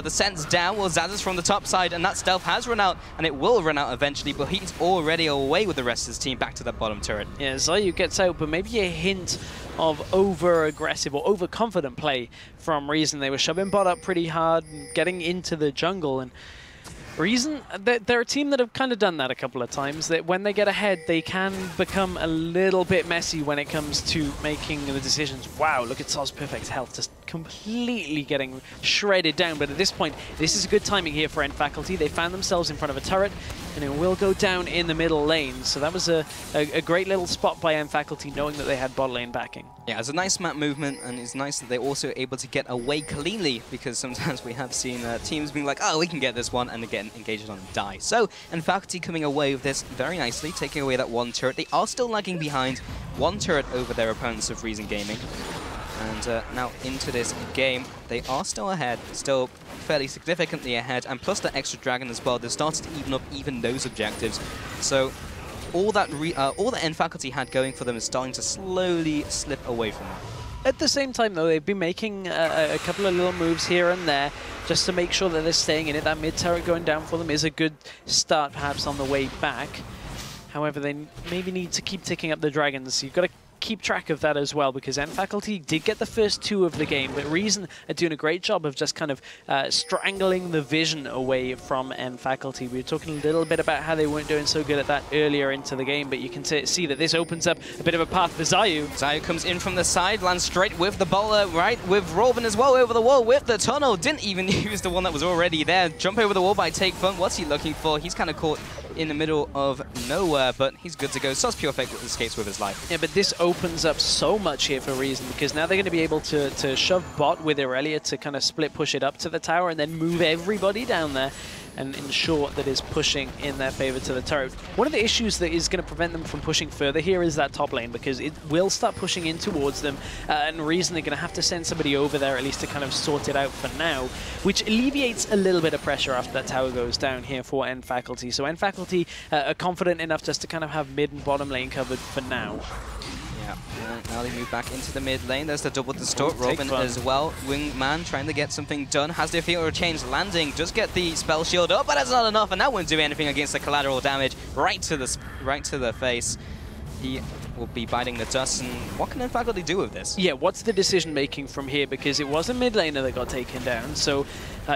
Sense down? Well, Zaz's from the top side, and that stealth has run out, and it will run out eventually, but he's already away with the rest of his team back to that bottom turret. Yeah, Zayu gets out, but maybe a hint of over-aggressive or over-confident play from Reason. They were shoving bot up pretty hard and getting into the jungle, and Reason, they're a team that have kind of done that a couple of times, that when they get ahead, they can become a little bit messy when it comes to making the decisions. Wow, look at Soz Purefect's health just completely getting shredded down, but at this point, this is a good timing here for N-Faculty. They found themselves in front of a turret, and it will go down in the middle lane. So that was a great little spot by N-Faculty, knowing that they had bot lane backing. Yeah, it's a nice map movement, and it's nice that they're also able to get away cleanly, because sometimes we have seen teams being like, oh, we can get this one, and they get engaged on and die. So, N-Faculty coming away with this very nicely, taking away that one turret. They are still lagging behind one turret over their opponents of Reason Gaming. And now into this game, they are still ahead, still fairly significantly ahead, and plus the extra dragon as well. They've started to even up even those objectives. So all that N faculty had going for them is starting to slowly slip away from them. At the same time, though, they've been making a couple of little moves here and there just to make sure that they're staying in it. That mid turret going down for them is a good start, perhaps, on the way back. However, they maybe need to keep ticking up the dragons. You've got to keep track of that as well, because N faculty did get the first 2 of the game, but Reason are doing a great job of just kind of strangling the vision away from N faculty. We were talking a little bit about how they weren't doing so good at that earlier into the game, but you can see that this opens up a bit of a path for Zayu. Zayu comes in from the side, lands straight with the bowler, right with Robin as well over the wall with the tunnel. Didn't even use the one that was already there. Jump over the wall by Take Fun. What's he looking for? He's kind of caught in the middle of nowhere, but he's good to go. Sos Pure Effect escapes with his life. Yeah, but this opens up so much here for Reason, because now they're going to be able to shove bot with Irelia to kind of split push it up to the tower and then move everybody down there and ensure that is pushing in their favor to the turret. One of the issues that is going to prevent them from pushing further here is that top lane, because it will start pushing in towards them, and Reason are going to have to send somebody over there at least to kind of sort it out for now, which alleviates a little bit of pressure after that tower goes down here for N faculty. So N faculty are confident enough just to kind of have mid and bottom lane covered for now. Yeah, now they move back into the mid lane. There's the double distort. Robin as well. Wingman trying to get something done. Has the Theater of Change landing. Just get the spell shield up, but that's not enough, and that won't do anything against the collateral damage. Right to the face. He will be biting the dust, and what can N faculty do with this? Yeah, what's the decision making from here? Because it was a mid laner that got taken down, so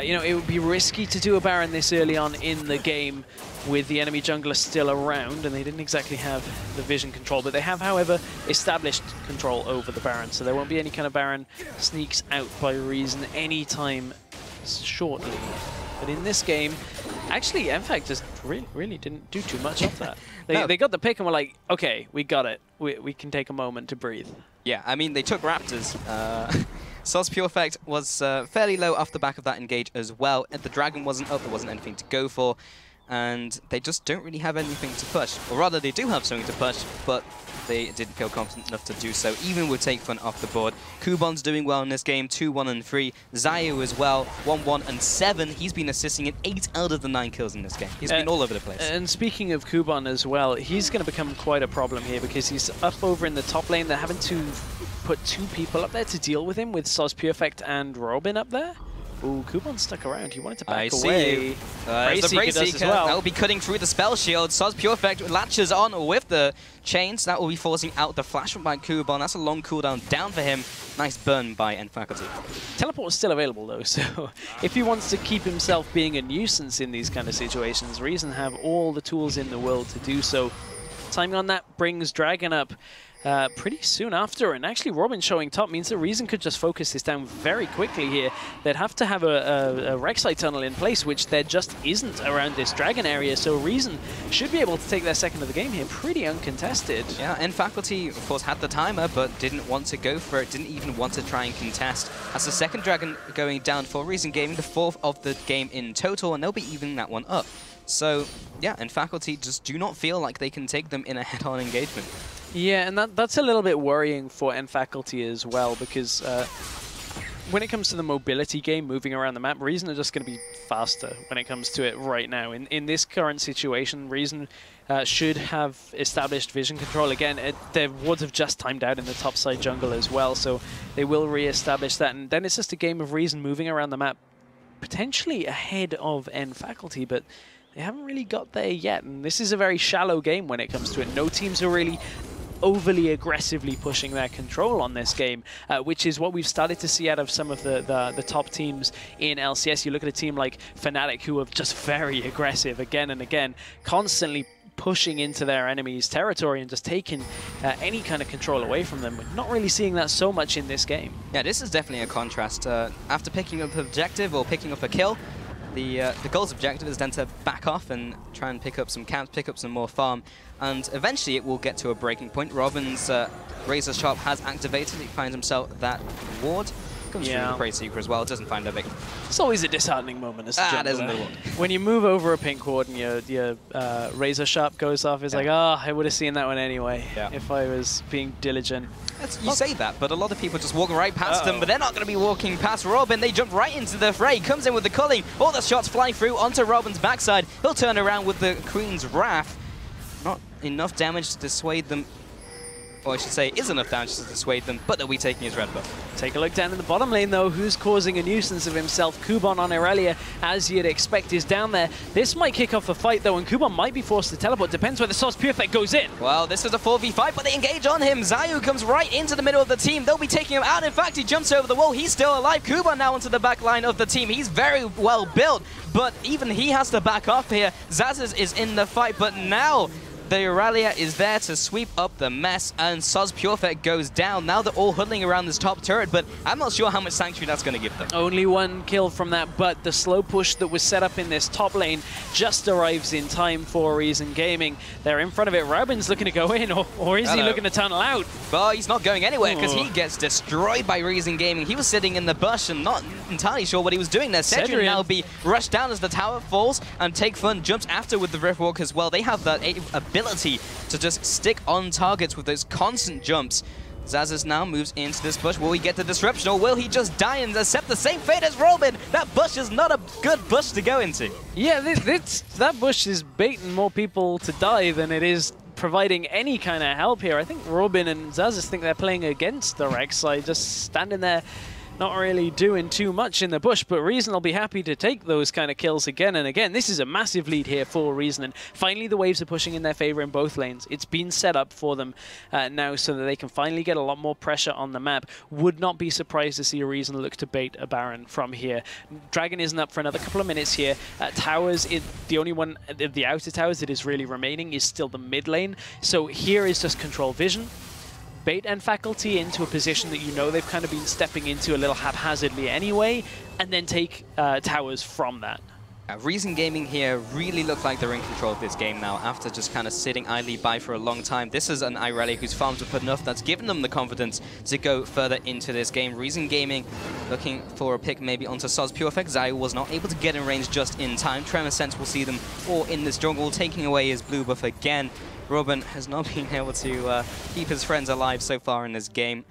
you know, it would be risky to do a Baron this early on in the game with the enemy jungler still around, and they didn't exactly have the vision control, but they have, however, established control over the Baron, so there won't be any kind of Baron sneaks out by Reason anytime shortly. But in this game, actually, NFAC just really didn't do too much of that. They got the pick and were like, okay, we got it. We can take a moment to breathe. Yeah, I mean, they took Raptors. Sos Pure Effect was fairly low off the back of that engage as well. The Dragon wasn't up, there wasn't anything to go for. And they just don't really have anything to push. Or rather, they do have something to push, but they didn't feel confident enough to do so, even with Take Fun off the board. Kubon's doing well in this game, 2-1 and 3. Zayu as well, 1-1 and 7. He's been assisting in 8 out of the 9 kills in this game. He's been all over the place. And speaking of Kubon as well, he's going to become quite a problem here, because he's up over in the top lane. They're having to put 2 people up there to deal with him, with Sos Pure Effect and Robin up there. Ooh, Kubon stuck around. He wanted to back away. The Braceseeker that will be cutting through the spell shield. Sos Pure Effect latches on with the chains. That will be forcing out the flash from by Kubon. That's a long cooldown down for him. Nice burn by N faculty. Teleport is still available though, so if he wants to keep himself being a nuisance in these kind of situations, Reason have all the tools in the world to do so. Timing on that brings Dragon up pretty soon after, and actually Robin showing top means that Reason could just focus this down very quickly here. They'd have to have a Rek'Sai tunnel in place, which there just isn't around this Dragon area, so Reason should be able to take their second of the game here pretty uncontested. Yeah, and faculty of course had the timer, but didn't want to go for it, didn't even want to try and contest. That's the second Dragon going down for Reason Gaming, the 4th of the game in total, and they'll be evening that one up. So yeah, and faculty just do not feel like they can take them in a head-on engagement. Yeah, and that's a little bit worrying for N faculty as well, because when it comes to the mobility game, moving around the map, Reason are just going to be faster when it comes to it right now. In this current situation, Reason should have established vision control again. Their wards have just timed out in the top side jungle as well, so they will re-establish that. And then it's just a game of Reason moving around the map, potentially ahead of N faculty, but they haven't really got there yet. And this is a very shallow game when it comes to it. No teams are really overly aggressively pushing their control on this game, which is what we've started to see out of some of the top teams in LCS. You look at a team like Fnatic, who are just very aggressive again and again, constantly pushing into their enemy's territory and just taking any kind of control away from them. We're not really seeing that so much in this game. Yeah, this is definitely a contrast. After picking up an objective or picking up a kill, the goal's objective is then to back off and try and pick up some camps, pick up some more farm, and eventually it will get to a breaking point. Robin's Razor Sharp has activated. He finds himself that ward. Comes through the Prey Seeker as well, doesn't find Epic. It's always a disheartening moment as a jungler. When you move over a pink ward and your razor sharp goes off, it's like, oh, I would have seen that one anyway if I was being diligent. You say that, but a lot of people just walk right past them, but they're not going to be walking past Robin. They jump right into the fray, comes in with the culling. All the shots fly through onto Robin's backside. He'll turn around with the Queen's Wrath. Not enough damage to dissuade them. Or I should say, is enough damage to dissuade them, but they'll be taking his red buff. Take a look down in the bottom lane, though. Who's causing a nuisance of himself? Kuban on Irelia, as you'd expect, is down there. This might kick off a fight, though, and Kuban might be forced to teleport. Depends where the Source Pure Effect goes in. Well, this is a 4v5, but they engage on him. Zayu comes right into the middle of the team. They'll be taking him out. In fact, he jumps over the wall. He's still alive. Kuban now onto the back line of the team. He's very well built, but even he has to back off here. Zazas is in the fight, but now the Irelia is there to sweep up the mess, and Soz Pure Effect goes down. Now they're all huddling around this top turret, but I'm not sure how much sanctuary that's going to give them. Only one kill from that, but the slow push that was set up in this top lane just arrives in time for Reason Gaming. They're in front of it. Robin's looking to go in, or is he looking to tunnel out? Well, he's not going anywhere because he gets destroyed by Reason Gaming. He was sitting in the bush and not entirely sure what he was doing there. Cedric now be rushed down as the tower falls, and Take Fun jumps after with the Riftwalk as well. They have that ability to just stick on targets with those constant jumps. Zazas now moves into this bush. Will he get the disruption, or will he just die and accept the same fate as Robin? That bush is not a good bush to go into. Yeah, that bush is baiting more people to die than it is providing any kind of help here. I think Robin and Zazas think they're playing against the Rek'Sai, just standing there not really doing too much in the bush, but Reason will be happy to take those kind of kills again and again. This is a massive lead here for Reason, and finally the waves are pushing in their favor in both lanes. It's been set up for them now so that they can finally get a lot more pressure on the map. Would not be surprised to see a Reason look to bait a Baron from here. Dragon isn't up for another couple of minutes here. Towers, the only one, the outer towers that is really remaining is still the mid lane. So here is just control vision. Bait and Faculty into a position that you know they've kind of been stepping into a little haphazardly anyway, and then take towers from that. Reason Gaming here really look like they're in control of this game now after just kind of sitting idly by for a long time. This is an Irelia whose farms have put enough that's given them the confidence to go further into this game. Reason Gaming looking for a pick maybe onto Soz Pure Effect. Zayu was not able to get in range just in time. Tremor Sense will see them all in this jungle, taking away his blue buff again. Robin has not been able to keep his friends alive so far in this game.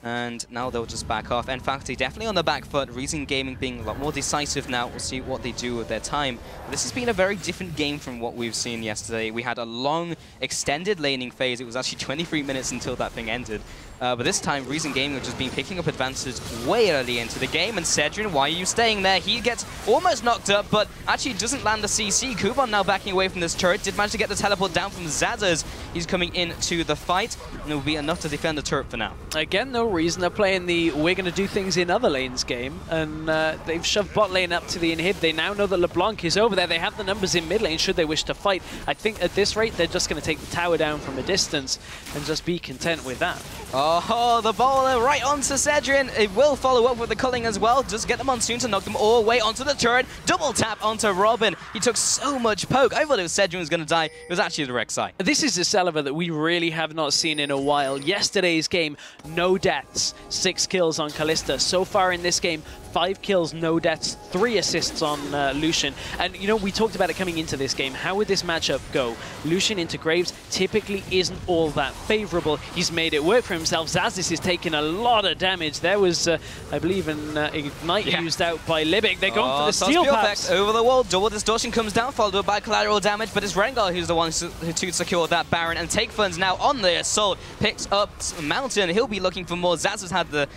And now they'll just back off. And Faculty definitely on the back foot. Reason Gaming being a lot more decisive now. We'll see what they do with their time. This has been a very different game from what we've seen yesterday. We had a long, extended laning phase. It was actually 23 minutes until that thing ended. But this time, Reason Gaming have just been picking up advances way early into the game. And Cedric, why are you staying there? He gets almost knocked up, but actually doesn't land the CC. Kuban now backing away from this turret. Did manage to get the teleport down from Zazas. He's coming into the fight, and it will be enough to defend the turret for now. Again, no reason. They're playing the we're going to do things in other lanes game, and they've shoved bot lane up to the inhib. They now know that LeBlanc is over there. They have the numbers in mid lane should they wish to fight. I think at this rate, they're just going to take the tower down from a distance and just be content with that. Oh, the bowler right onto Cedric. It will follow up with the culling as well. Just get the Monsoon to knock them all the way onto the turret. Double tap onto Robin. He took so much poke. I thought it was Cedric was going to die. It was actually the Rek'Sai. This is a Celeber that we really have not seen in a while. Yesterday's game, no deaths, 6 kills on Kalista. So far in this game, 5 kills, no deaths, 3 assists on Lucian. And, you know, we talked about it coming into this game. How would this matchup go? Lucian into Graves typically isn't all that favorable. He's made it work for himself. Zazis is taking a lot of damage. There was, I believe, an Ignite used out by Libic. They're going for the Steel Paps. Over the wall, double distortion comes down, followed up by collateral damage, but it's Rengar who's the one to secure that Baron. And Take Fun's now on the assault, picks up Mountain. He'll be looking for more. Zazis had the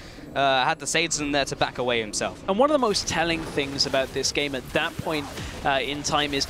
Sades in there to back away himself. And one of the most telling things about this game at that point in time is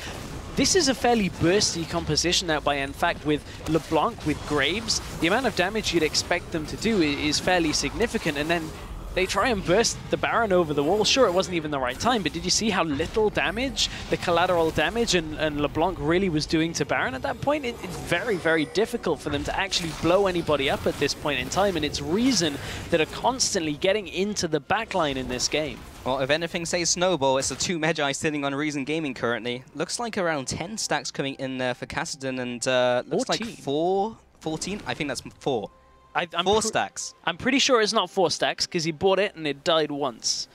this is a fairly bursty composition out by NFact with LeBlanc, with Graves. The amount of damage you'd expect them to do is fairly significant, and then they try and burst the Baron over the wall. Sure, it wasn't even the right time, but did you see how little damage, the collateral damage, and LeBlanc really was doing to Baron at that point? It's very, very difficult for them to actually blow anybody up at this point in time, and it's Reason that are constantly getting into the backline in this game. Well, if anything says Snowball, it's the 2 Magi sitting on Reason Gaming currently. Looks like around 10 stacks coming in there for Kassadin, and looks 14. Like 14? I think that's 4. I'm 4 stacks. I'm pretty sure it's not 4 stacks because he bought it and it died once.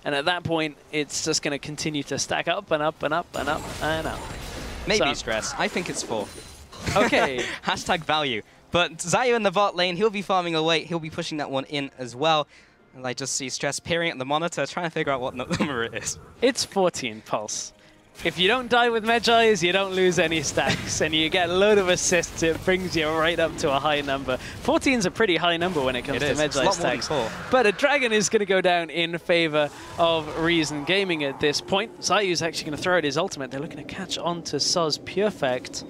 And at that point, it's just going to continue to stack up and up and up and up and up. Maybe stress. I think it's 4. Okay. Hashtag value. But Zayu in the bot lane, he'll be farming away. He'll be pushing that one in as well. And I just see Stress peering at the monitor, trying to figure out what number it is. It's 14, Pulse. If you don't die with Medjay's, you don't lose any stacks, and you get a load of assists. It brings you right up to a high number. 14 is a pretty high number when it comes to Medjay's stacks. But a dragon is going to go down in favor of Reason Gaming at this point. Zayu's actually going to throw out his ultimate. They're looking to catch on to Soz Perfect.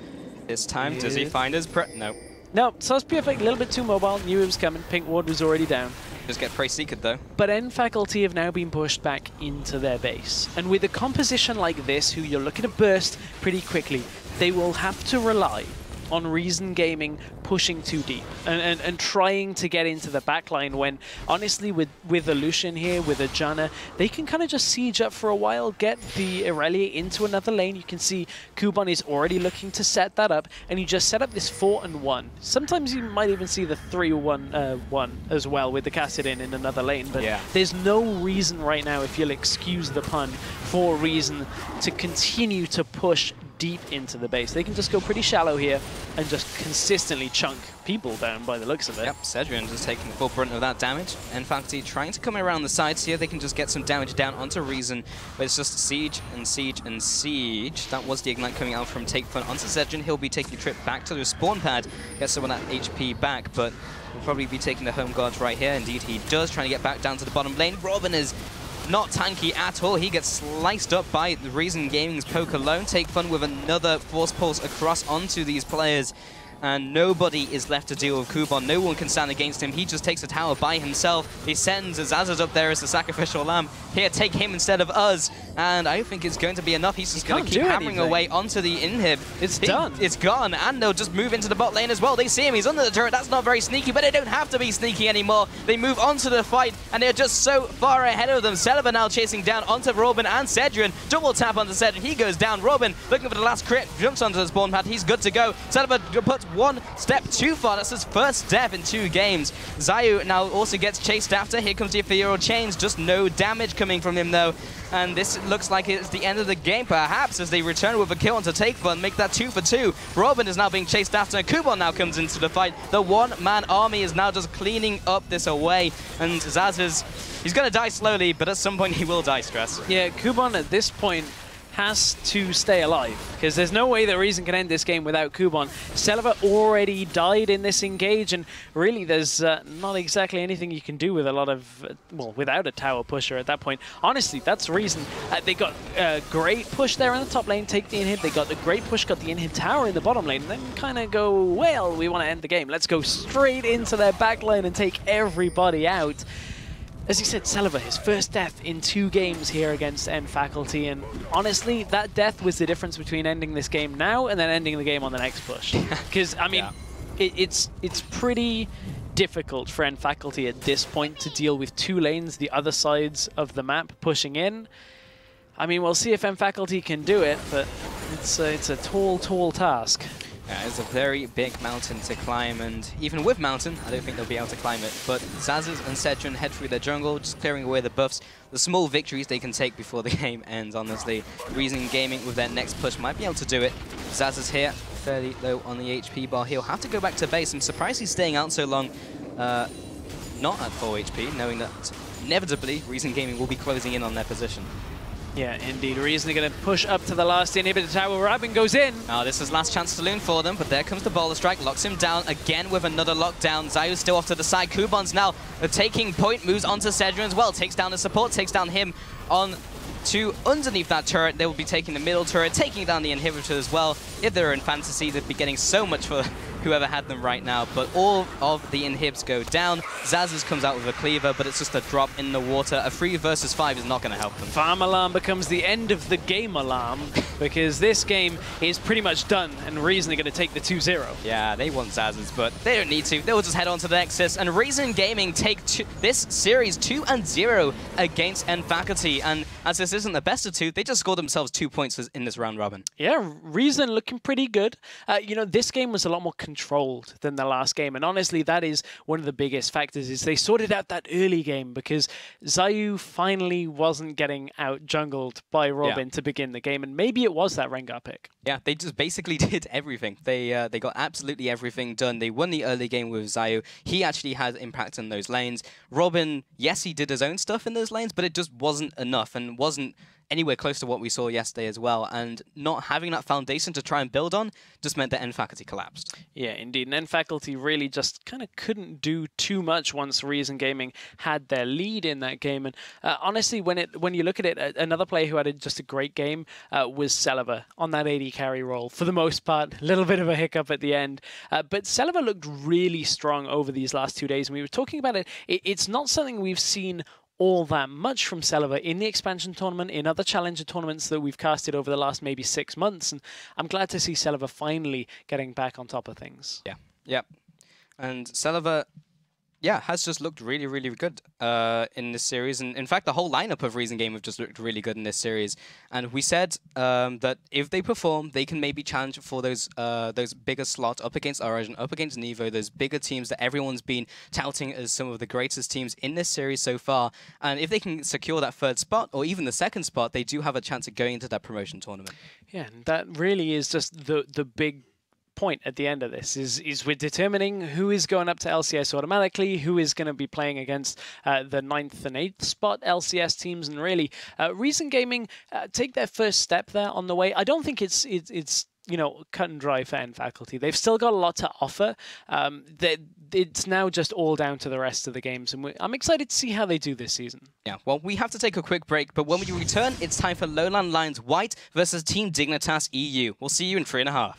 This time, does he find his No. No, Soz Perfect a little bit too mobile. Knew it was coming. Pink Ward was already down. Just get Prey Seeked though. But N Faculty have now been pushed back into their base. And with a composition like this, who you're looking to burst pretty quickly, they will have to rely on Reason Gaming pushing too deep and trying to get into the backline when, honestly, with a Lucian here, with a Janna, they can kind of just siege up for a while, get the Irelia into another lane. You can see Kuban is already looking to set that up, and you just set up this 4-1. Sometimes you might even see the 3-1 as well with the Kassadin in another lane, but there's no reason right now, if you'll excuse the pun, for Reason to continue to push deep into the base. They can just go pretty shallow here and just consistently chunk people down by the looks of it. Yep, Cedrian just taking full brunt of that damage. And Faculty trying to come around the sides here. They can just get some damage down onto Reason, but it's just siege and siege and siege. That was the ignite coming out from Take Fun onto Cedrian. He'll be taking a trip back to the spawn pad, get some of that HP back, but will probably be taking the home guards right here. Indeed, he does, trying to get back down to the bottom lane. Robin is not tanky at all. He gets sliced up by the Reason Gaming's poke alone. Take Fun with another Force Pulse across onto these players. And nobody is left to deal with Kuban. No one can stand against him. He just takes the tower by himself. He sends Azaz's up there as the sacrificial lamb. Here, take him instead of us. And I think it's going to be enough. He's just going to keep hammering away onto the inhib. It's done. It's gone. And they'll just move into the bot lane as well. They see him. He's under the turret. That's not very sneaky, but they don't have to be sneaky anymore. They move on to the fight, and they're just so far ahead of them. Celeber now chasing down onto Robin and Cedrian. Double tap onto Cedrian. He goes down. Robin looking for the last crit. Jumps onto the spawn pad. He's good to go. Celeber puts one step too far. That's his first step in 2 games. Zayu now also gets chased after. Here comes the Ethereal Chains. Just no damage coming from him though. And this looks like it's the end of the game, perhaps, as they return with a kill onto Take Fun, make that 2 for 2. Robin is now being chased after, and Kuban now comes into the fight. The one-man army is now just cleaning up this away, and Zaz he's going to die slowly, but at some point he will die, Stress. Yeah, Kuban at this point has to stay alive, because there's no way that Reason can end this game without Kuban. Celeber already died in this engage, and really there's not exactly anything you can do with a lot of, well, without a tower pusher at that point. Honestly, that's Reason. They got a great push there in the top lane, take the inhib. They got the great push, got the inhib tower in the bottom lane, and then kind of go, well, we want to end the game. Let's go straight into their back lane and take everybody out. As you said, Celeber, his first death in 2 games here against N Faculty, and honestly, that death was the difference between ending this game now and then ending the game on the next push. Because, I mean, it's pretty difficult for N Faculty at this point to deal with 2 lanes, the other sides of the map pushing in. I mean, we'll see if N Faculty can do it, but it's a tall, tall task. Yeah, it's a very big mountain to climb, and even with mountain, I don't think they'll be able to climb it. But Zaz's and Cedrian head through their jungle, just clearing away the buffs. The small victories they can take before the game ends, honestly. Reason Gaming with their next push might be able to do it. Zaz is here, fairly low on the HP bar. He'll have to go back to base. I'm surprised he's staying out so long, not at full HP, knowing that inevitably Reason Gaming will be closing in on their position. Yeah, indeed. Reason are going to push up to the last inhibitor tower. Rabin goes in. Oh, this is last chance saloon for them, but there comes the boulder strike, locks him down again with another lockdown. Zayu's still off to the side. Kuban's now taking point, moves onto Cedrian as well, takes down the support, takes down him on to underneath that turret. They will be taking the middle turret, taking down the inhibitor as well. If they're in fantasy, they'd be getting so much for whoever had them right now, but all of the inhibs go down. Zaz's comes out with a cleaver, but it's just a drop in the water. A 3 versus 5 is not going to help them. Farm alarm becomes the end of the game alarm, because this game is pretty much done, and Reason are going to take the 2-0. Yeah, they want Zaz's, but they don't need to. They'll just head on to the Nexus, and Reason Gaming take this series 2-0 against N Faculty, and as this isn't the best of 2, they just scored themselves 2 points in this round robin. Yeah, Reason looking pretty good. You know, this game was a lot more controlled than the last game. And honestly, that is one of the biggest factors, is they sorted out that early game because Zayu finally wasn't getting out jungled by Robin to begin the game. And maybe it was that Rengar pick. Yeah, they just basically did everything. They got absolutely everything done. They won the early game with Zayu. He actually had impact on those lanes. Robin, yes, he did his own stuff in those lanes, but it just wasn't enough and wasn't anywhere close to what we saw yesterday as well. And not having that foundation to try and build on just meant that N Faculty collapsed. Yeah, indeed. And N Faculty really just kind of couldn't do too much once Reason Gaming had their lead in that game. And honestly, when you look at it, another player who had just a great game was Celiva on that AD carry role. For the most part, a little bit of a hiccup at the end. But Celiva looked really strong over these last 2 days. And we were talking about it. It's not something we've seen all that much from Celiva in the expansion tournament, in other challenger tournaments that we've casted over the last maybe 6 months. And I'm glad to see Celiva finally getting back on top of things. Yeah. And Celiva, has just looked really, really good in this series. And in fact, the whole lineup of Reason Game have just looked really good in this series. And we said that if they perform, they can maybe challenge for those bigger slots up against Origin, up against Nevo, those bigger teams that everyone's been touting as some of the greatest teams in this series so far. And if they can secure that 3rd spot, or even the 2nd spot, they do have a chance of going into that promotion tournament. Yeah, that really is just the big point at the end of this is we're determining who is going up to LCS automatically, who is going to be playing against the 9th and 8th spot LCS teams, and really Reason Gaming take their first step there on the way. I don't think it's cut and dry for N Faculty. They've still got a lot to offer. It's now just all down to the rest of the games, and I'm excited to see how they do this season. Yeah, well, we have to take a quick break, but when we return, it's time for Lowland Lions White versus Team Dignitas EU. We'll see you in 3.5.